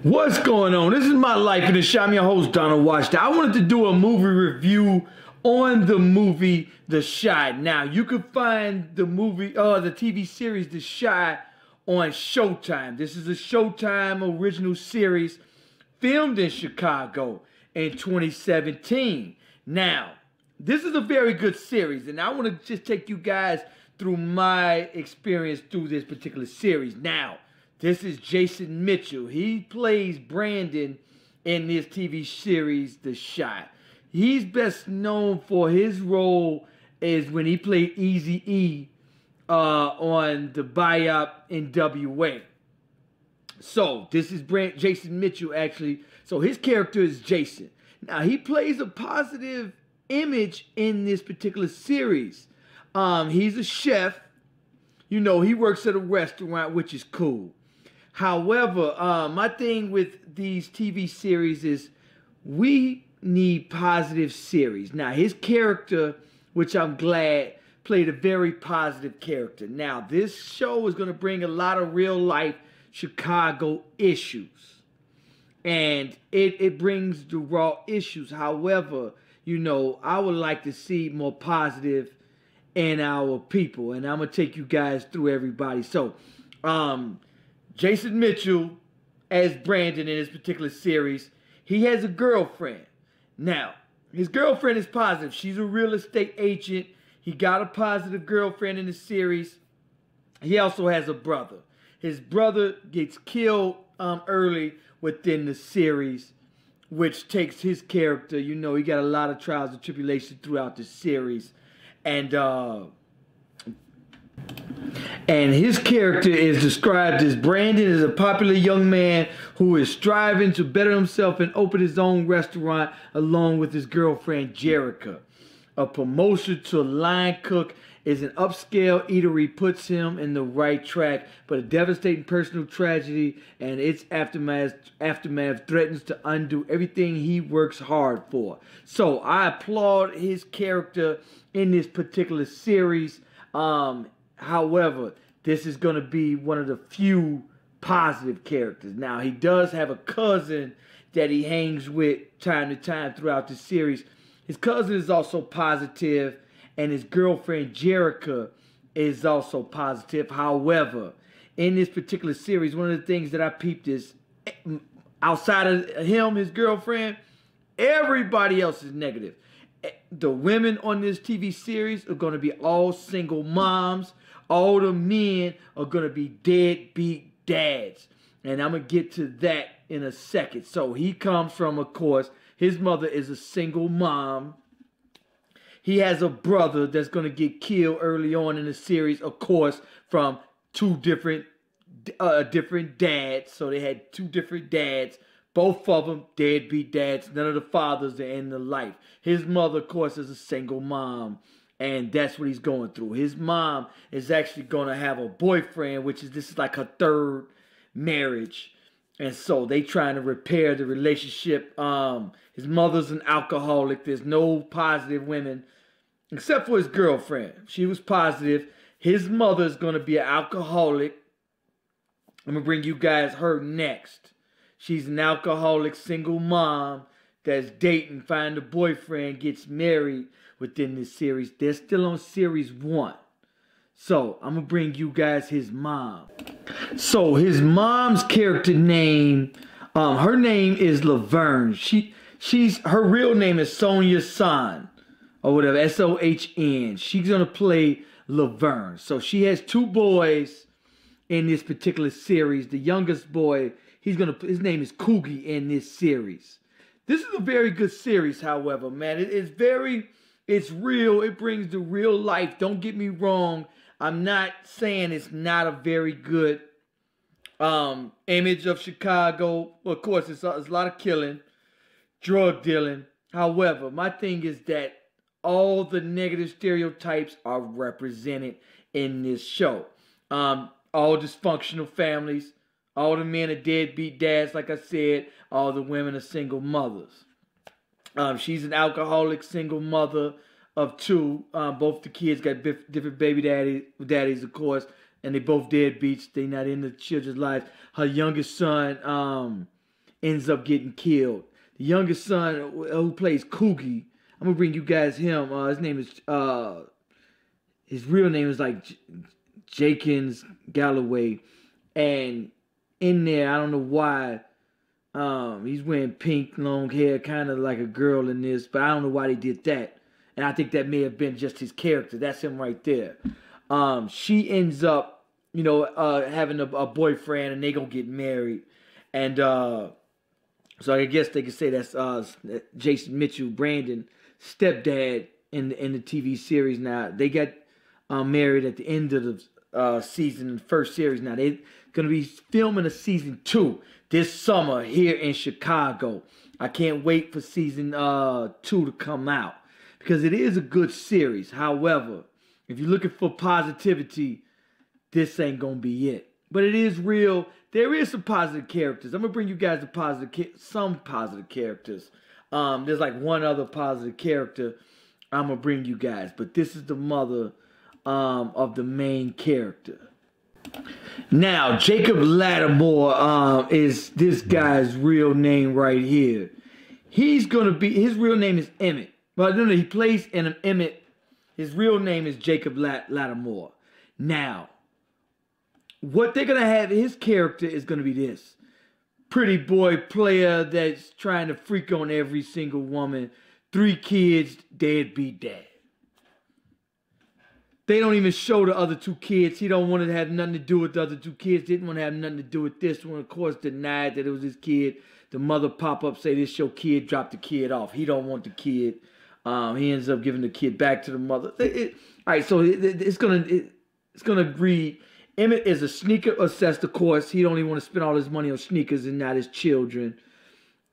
What's going on? This is My Life in the Shot. I'm your host, Donald Washington. I wanted to do a movie review on the movie The Shot. Now, you can find the movie, the TV series The Shot on Showtime. This is a Showtime original series filmed in Chicago in 2017. Now, this is a very good series, and I want to just take you guys through my experience through this particular series. Now, this is Jason Mitchell. He plays Brandon in this TV series, The Shot. He's best known for his role is when he played Eazy-E on the Biop NWA. So, this is Jason Mitchell, actually. So, his character is Jason. Now, he plays a positive image in this particular series. He's a chef. You know, he works at a restaurant, which is cool. However, my thing with these TV series is we need positive series. Now, his character, which I'm glad, played a very positive character. Now, this show is going to bring a lot of real-life Chicago issues. And it brings the raw issues. However, you know, I would like to see more positive in our people. And I'm going to take you guys through everybody. So, Jason Mitchell, as Brandon in this particular series, he has a girlfriend. Now, his girlfriend is positive. She's a real estate agent. He got a positive girlfriend in the series. He also has a brother. His brother gets killed early within the series, which takes his character, you know, he got a lot of trials and tribulations throughout the series. And his character is described as Brandon is a popular young man who is striving to better himself and open his own restaurant along with his girlfriend, Jerica. A promotion to a line cook is an upscale eatery puts him in the right track, but a devastating personal tragedy and its aftermath threatens to undo everything he works hard for. So I applaud his character in this particular series. However, this is going to be one of the few positive characters. Now, he does have a cousin that he hangs with time to time throughout the series. His cousin is also positive, and his girlfriend, Jerica, is also positive. However, in this particular series, one of the things that I peeped is, outside of him, his girlfriend, everybody else is negative. The women on this TV series are going to be all single moms. All the men are going to be deadbeat dads. And I'm going to get to that in a second. So he comes from, of course, his mother is a single mom. He has a brother that's going to get killed early on in the series, of course, from two different dads. So they had two different dads. Both of them deadbeat dads. None of the fathers are in the life. His mother, of course, is a single mom. And that's what he's going through. His mom is actually going to have a boyfriend, this is like her third marriage. And so they trying to repair the relationship. His mother's an alcoholic. There's no positive women except for his girlfriend. She was positive. His mother's going to be an alcoholic. I'm going to bring you guys her next. She's an alcoholic single mom that's dating, find a boyfriend, gets married within this series. They're still on series 1. So, I'm going to bring you guys his mom. So, his mom's character name, her name is Laverne. Her real name is Sonia Son, or whatever, S-O-H-N. She's going to play Laverne. So, she has 2 boys in this particular series. The youngest boy, his name is Coogie in this series. This is a very good series, however, man. It's real. It brings the real life. Don't get me wrong. I'm not saying it's not a very good image of Chicago. Well, of course, it's a lot of killing, drug dealing. However, my thing is that all the negative stereotypes are represented in this show. All dysfunctional families. All the men are deadbeat dads, like I said. All the women are single mothers. She's an alcoholic single mother of 2. Both the kids got different baby daddies, of course. And they both deadbeats. They not in the children's lives. Her youngest son ends up getting killed. The youngest son, who plays Coogie, I'm gonna bring you guys him. His real name is like Jakins Galloway, and in there, I don't know why, he's wearing pink, long hair, kind of like a girl in this, but I don't know why they did that. And I think that may have been just his character. That's him right there. She ends up, having a boyfriend, and they gonna get married. And so I guess they could say that's Jason Mitchell, Brandon, stepdad in the TV series. Now they got married at the end of the season, the first series. Now they're gonna be filming a season 2 this summer here in Chicago. I can't wait for season 2 to come out, because it is a good series. However, if you're looking for positivity, this ain't gonna be it. But it is real. There is some positive characters. I'm gonna bring you guys some positive characters. There's like one other positive character I'm gonna bring you guys, but this is the mother of the main character. Now, Jacob Lattimore is this guy's real name right here. His real name is Emmett. But no, he plays in Emmett. His real name is Jacob Lattimore. Now, what they're going to have, his character is going to be this. Pretty boy player that's trying to freak on every single woman. 3 kids, deadbeat dad. They don't even show the other 2 kids. He don't want to have nothing to do with the other 2 kids. Didn't want to have nothing to do with this one. Of course, denied that it was his kid. The mother pop up, say this your kid, drop the kid off. He don't want the kid. He ends up giving the kid back to the mother. All right, so it's gonna read. Emmett is a sneaker obsessed, of course. He don't even want to spend all his money on sneakers and not his children.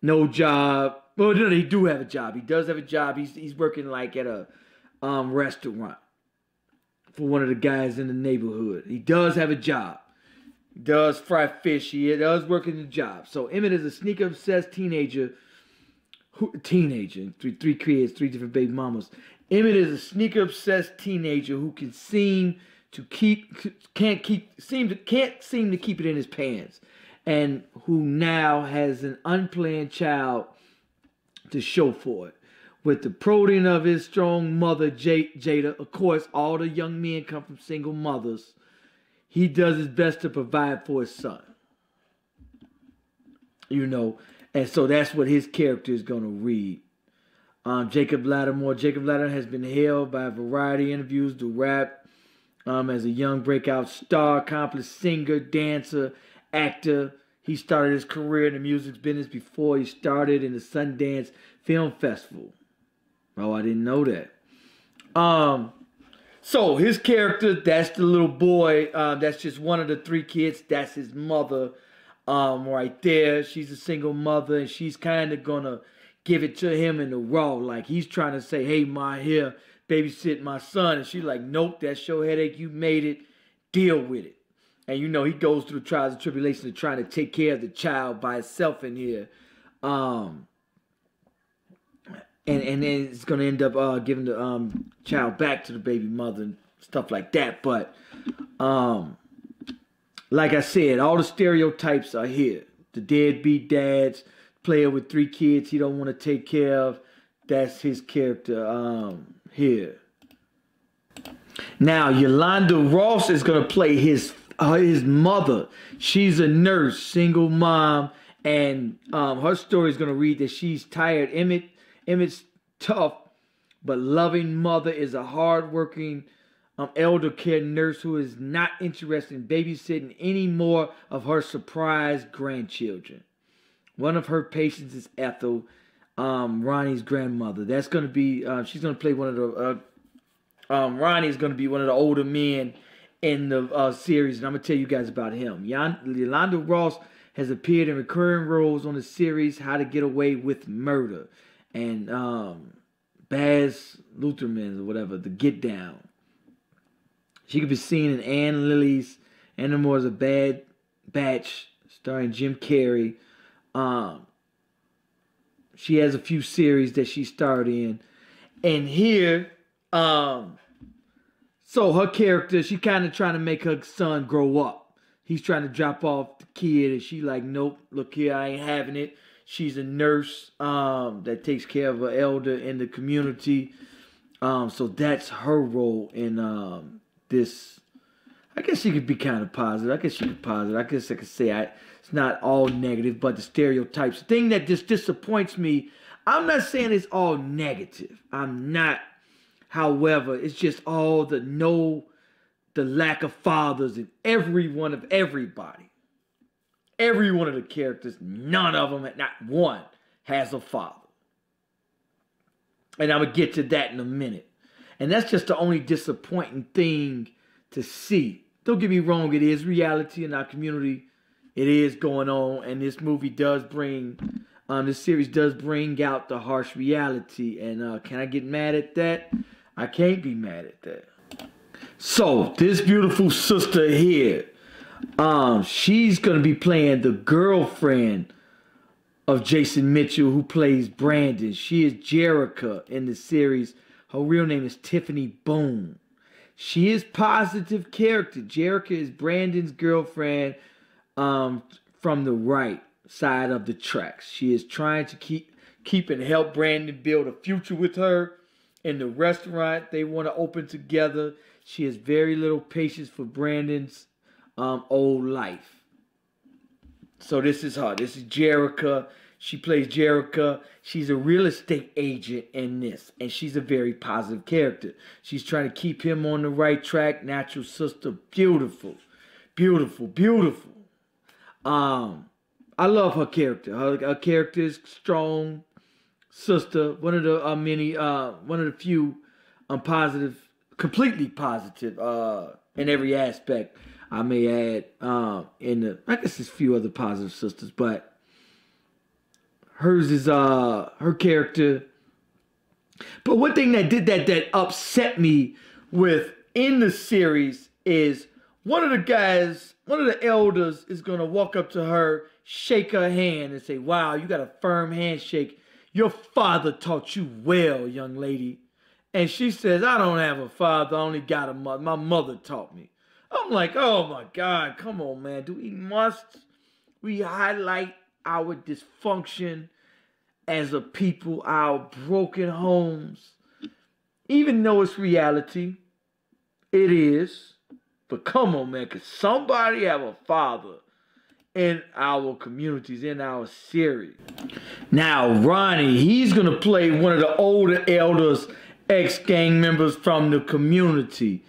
No job. Well, no, he do have a job. He does have a job. He's working like at a restaurant for one of the guys in the neighborhood. He does have a job. He does fry fish. He does work in the job. So Emmett is a sneaker obsessed teenager. Three kids, 3 different baby mamas. Emmett is a sneaker obsessed teenager who can't seem to keep it in his pants, and who now has an unplanned child to show for it. With the protein of his strong mother, Jada, of course, all the young men come from single mothers. He does his best to provide for his son. And so that's what his character is going to read. Jacob Lattimore. Jacob Lattimore has been hailed by variety interviews to rap as a young breakout star, accomplished singer, dancer, actor. He started his career in the music business before he started in the Sundance Film Festival. Oh, I didn't know that. So his character, that's the little boy. That's just one of the 3 kids. That's his mother. Right there. She's a single mother, and she's kind of gonna give it to him in the raw. Like, he's trying to say, hey, ma, here, babysit my son. And she's like, nope, that's your headache. You made it. Deal with it. And he goes through the trials and tribulations of trying to take care of the child by itself in here. And then it's going to end up giving the child back to the baby mother and stuff like that. But like I said, all the stereotypes are here. The deadbeat dads, player with 3 kids he don't want to take care of. That's his character here. Now, Yolanda Ross is going to play his mother. She's a nurse, single mom, and her story is going to read that she's tired. Emmett's tough but loving mother is a hard-working elder care nurse who is not interested in babysitting any more of her surprise grandchildren. One of her patients is Ethel, Ronnie's grandmother. That's going to be, she's going to play one of the, Ronnie is going to be one of the older men in the series, and I'm going to tell you guys about him. Yolanda Ross has appeared in recurring roles on the series How to Get Away with Murder and Baz Luhrmann or whatever, The Get Down. She could be seen in Anne Lily's Animals a Bad Batch, starring Jim Carrey. She has a few series that she starred in. And here, so her character, she kind of trying to make her son grow up. he's trying to drop off the kid, and she like, nope, look here, I ain't having it. She's a nurse that takes care of an elder in the community. So that's her role in this. I guess she could be kind of positive. I guess I could say it's not all negative, but the stereotypes. The thing that just disappoints me, I'm not saying it's all negative. I'm not. However, it's just all the lack of fathers in everybody. Every one of the characters, none of them, not one, has a father. And I'm going to get to that in a minute. And that's just the only disappointing thing to see. Don't get me wrong, it is reality in our community. It is going on. And this movie does bring, this series does bring out the harsh reality. And can I get mad at that? I can't be mad at that. So, this beautiful sister here, she's going to be playing the girlfriend of Jason Mitchell, who plays Brandon. She is Jerica in the series. Her real name is Tiffany Bone. She is positive character. Jerica is Brandon's girlfriend from the right side of the tracks. She is trying to keep and help Brandon build a future with her in the restaurant they want to open together. She has very little patience for Brandon's old life. So this is her. This is Jerica. She plays Jerica. She's a real estate agent in this. And she's a very positive character. She's trying to keep him on the right track. Natural sister. Beautiful. Beautiful. Beautiful. I love her character. Her character is strong sister. One of the few positive, completely positive in every aspect. I may add, I guess there's a few other positive sisters, but hers is, her character. But one thing that upset me in the series is one of the elders is going to walk up to her, shake her hand and say, wow, you got a firm handshake. Your father taught you well, young lady. And she says, I don't have a father, I only got a mother. My mother taught me. I'm like, oh my God, come on, man. Must we highlight our dysfunction as a people, our broken homes? Even though it's reality, it is. But come on, man, could somebody have a father in our communities, in our series? Now, Ronnie, he's going to play one of the older elders, ex-gang members from the community.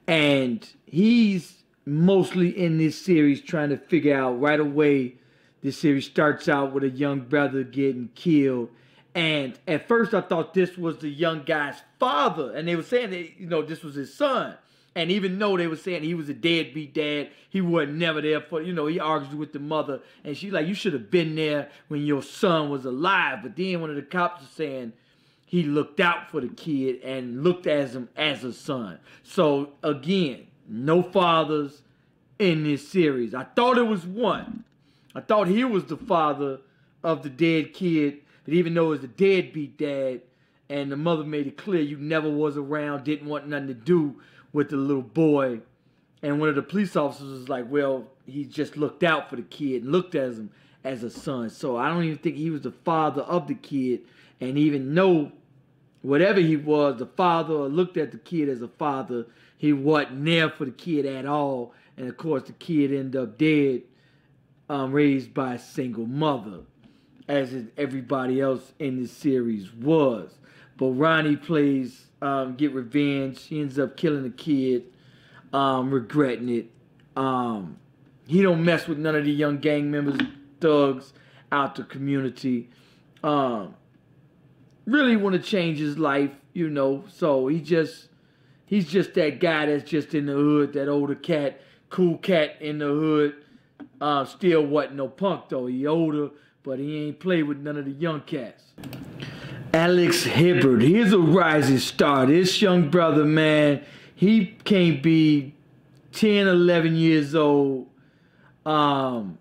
And he's mostly in this series trying to figure out right away. This series starts out with a young brother getting killed. And at first I thought this was the young guy's father. And they were saying that, this was his son. And even though they were saying he was a deadbeat dad, he wasn't never there for, he argued with the mother. And she's like, you should have been there when your son was alive. But then one of the cops was saying he looked out for the kid and looked at him as a son. So again, no fathers in this series. I thought it was one. I thought he was the father of the dead kid. But even though it was a deadbeat dad, and the mother made it clear you never was around, didn't want nothing to do with the little boy. And one of the police officers was like, well, he just looked out for the kid and looked at him as a son. So I don't even think he was the father of the kid. And even though whatever he was, the father, or looked at the kid as a father, he wasn't there for the kid at all. And of course, the kid ended up dead, raised by a single mother, as everybody else in this series was. But Ronnie plays Get Revenge. He ends up killing the kid, regretting it. He don't mess with none of the young gang members, thugs out the community. Really want to change his life, So he's just that guy that's just in the hood, that older cat, cool cat in the hood. Still wasn't no punk though. He older, but he ain't played with none of the young cats. Alex Hibbert, he's a rising star. This young brother, man, he can't be 10, 11 years old. Rising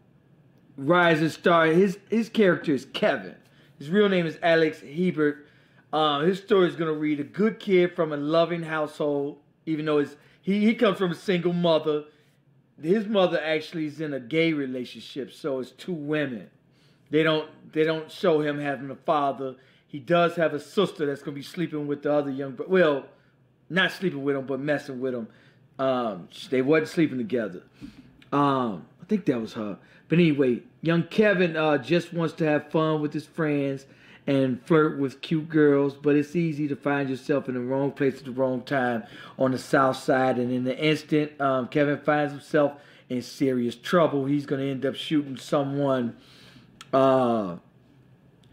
star. His character is Kevin. His real name is Alex Hibbert. His story is going to read a good kid from a loving household, even though he comes from a single mother. his mother actually is in a gay relationship, so it's two women. They don't show him having a father. He does have a sister that's gonna be sleeping with the other young, well, not sleeping with him, but messing with him. They wasn't sleeping together. I think that was her. But anyway, young Kevin just wants to have fun with his friends and flirt with cute girls, but it's easy to find yourself in the wrong place at the wrong time on the south side. And in the instant, Kevin finds himself in serious trouble. He's going to end up shooting someone cold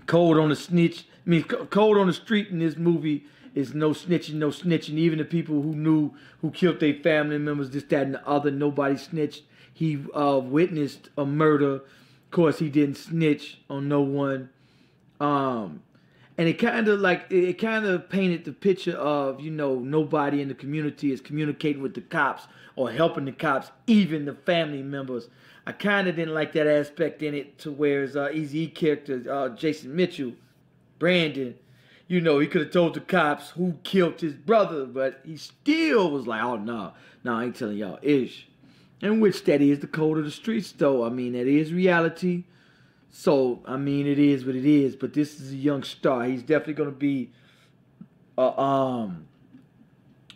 on the snitch. I mean, cold on the street in this movie is no snitching, no snitching. Even the people who killed their family members, this, that, and the other, nobody snitched. He witnessed a murder. Of course, he didn't snitch on no one. And it kind of painted the picture of, you know, nobody in the community is communicating with the cops or helping the cops, even the family members. I kind of didn't like that aspect in it, to where his Eazy-E character, Jason Mitchell, Brandon, you know, he could have told the cops who killed his brother, but he still was like, oh, no, I ain't telling y'all ish. In which that is the code of the streets, though. I mean, that is reality. So, I mean, it is what it is. But this is a young star. He's definitely going to be a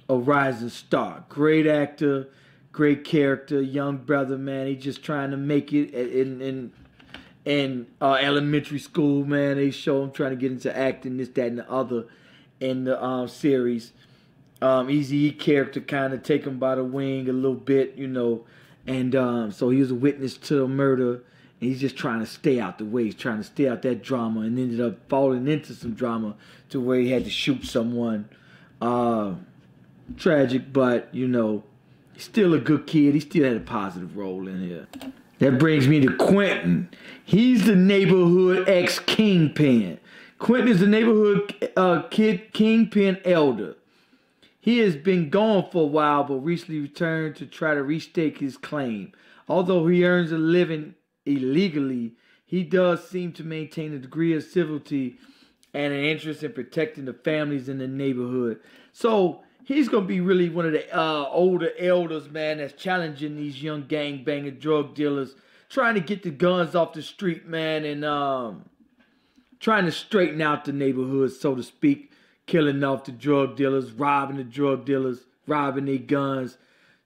rising star. Great actor, great character, young brother, man. He's just trying to make it in elementary school, man. They show him trying to get into acting, this, that, and the other in the series. Eazy-E character kind of take him by the wing a little bit, you know. And so he was a witness to a murder. And he's just trying to stay out the way. He's trying to stay out that drama, and ended up falling into some drama to where he had to shoot someone. Tragic, but, you know, he's still a good kid. He still had a positive role in here. That brings me to Quinton. He's the neighborhood ex-kingpin. Quinton is the neighborhood kingpin elder. He has been gone for a while, but recently returned to try to restake his claim. Although he earns a living illegally, he does seem to maintain a degree of civility and an interest in protecting the families in the neighborhood. So he's going to be really one of the older elders, man, that's challenging these young gang-banging drug dealers, trying to get the guns off the street, man, and trying to straighten out the neighborhood, so to speak, killing off the drug dealers, robbing the drug dealers, robbing their guns,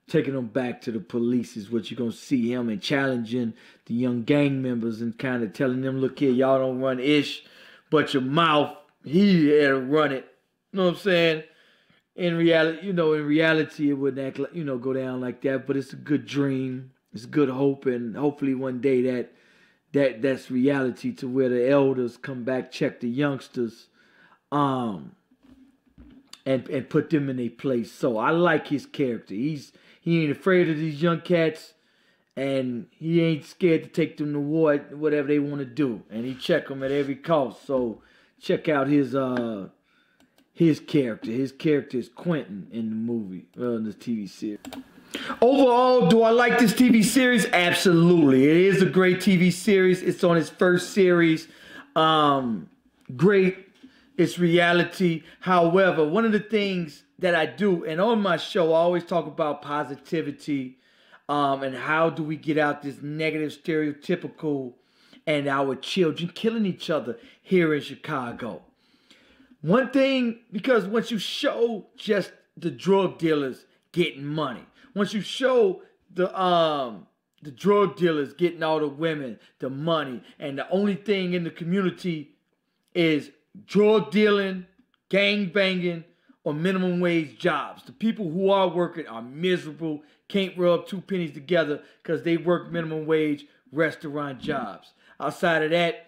taking them back to the police is what you're going to see him, and challenging the young gang members and kind of telling them, look here, y'all don't run ish, but your mouth, he had to run it. You know what I'm saying? In reality, it wouldn't act like, go down like that, but it's a good dream. It's a good hope, and hopefully one day that's reality, to where the elders come back, check the youngsters, and put them in their place. So I like his character. He ain't afraid of these young cats, and he ain't scared to take them to war, whatever they want to do. And he check them at every cost. So check out his character. His character is Quinton in the movie, in the TV series. Overall, do I like this TV series? Absolutely. It is a great TV series. It's on its first series. Great. It's reality. However, one of the things that I do, and on my show, I always talk about positivity, and how do we get out this negative, stereotypical, and our children killing each other here in Chicago. One thing, because once you show just the drug dealers getting money, once you show the drug dealers getting all the women, the money, and the only thing in the community is drug dealing, gang banging, or minimum wage jobs. The people who are working are miserable, can't rub two pennies together because they work minimum wage restaurant jobs. Outside of that,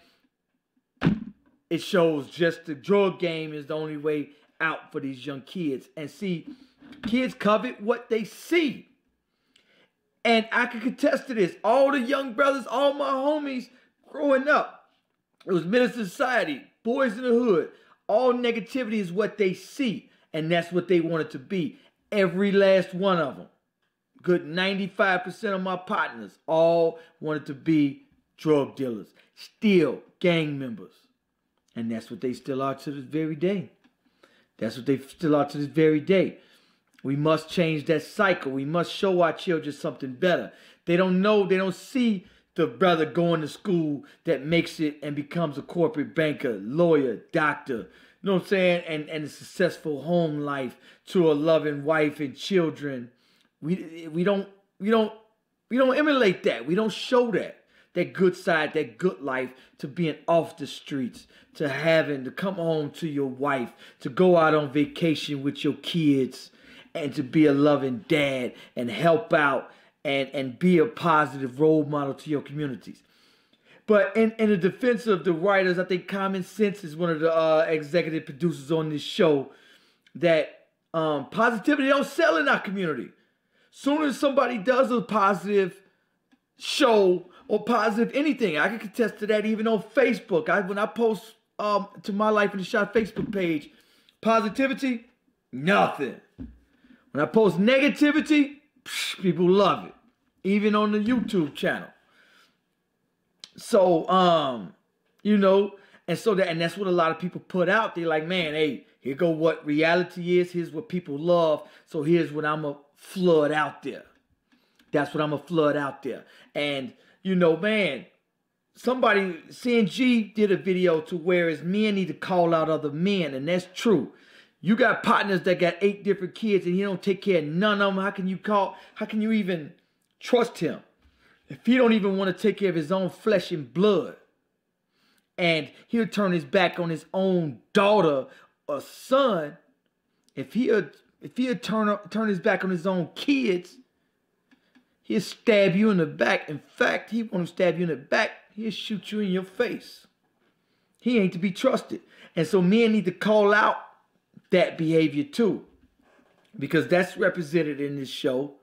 it shows just the drug game is the only way out for these young kids. And see, kids covet what they see. And I can contest to this. All the young brothers, all my homies growing up, it was Minister Society, Boys in the Hood. All negativity is what they see, and that's what they want it to be. Every last one of them. Good 95% of my partners all wanted to be drug dealers, still gang members. And that's what they still are to this very day. That's what they still are to this very day. We must change that cycle. We must show our children something better. They don't know, they don't see the brother going to school that makes it and becomes a corporate banker, lawyer, doctor, you know what I'm saying? And a successful home life to a loving wife and children. We don't emulate that. We don't show that good side, that good life, to being off the streets, to having to come home to your wife, to go out on vacation with your kids, and to be a loving dad and help out and be a positive role model to your communities. But in the defense of the writers, I think Common Sense is one of the executive producers on this show, that positivity don't sell in our community. Soon as somebody does a positive show or positive anything, I can contest to that even on Facebook. When I post to My Life in the Shot Facebook page, positivity, nothing. When I post negativity, people love it. Even on the YouTube channel. So, you know, and that's what a lot of people put out. They're like, man, hey, here go what reality is. Here's what people love. So here's what I'm going to flood out there. That's what I'm going to flood out there. And, you know, man, somebody, CNG did a video to where his men need to call out other men. And that's true. You got partners that got 8 different kids and he don't take care of none of them. How can you even trust him if he don't even want to take care of his own flesh and blood? And he'll turn his back on his own daughter or son. If he'll turn his back on his own kids, he'll stab you in the back. In fact, he won't stab you in the back. He'll shoot you in your face. He ain't to be trusted. And so men need to call out that behavior too, because that's represented in this show.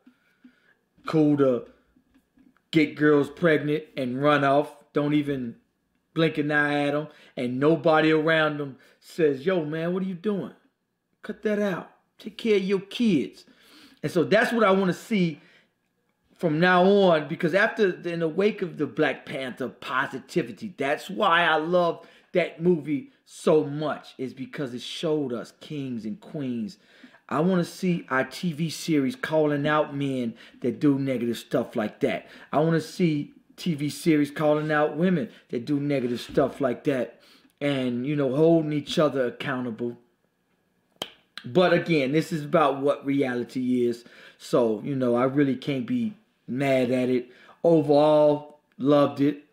Cool to get girls pregnant and run off, don't even blink an eye at them, and nobody around them says, yo, man, what are you doing? Cut that out. Take care of your kids. And so that's what I want to see from now on, because in the wake of the Black Panther positivity, that's why I love that movie so much, is because it showed us kings and queens. I want to see our TV series calling out men that do negative stuff like that. I want to see TV series calling out women that do negative stuff like that, and, you know, holding each other accountable. But again, this is about what reality is. So, you know, I really can't be mad at it. Overall, loved it.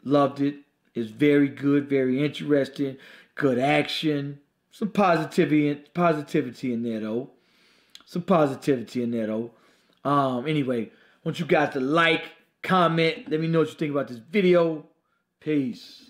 It's very good, very interesting, good action. Some positivity in there though. Anyway, I want you guys to like, comment, let me know what you think about this video. Peace.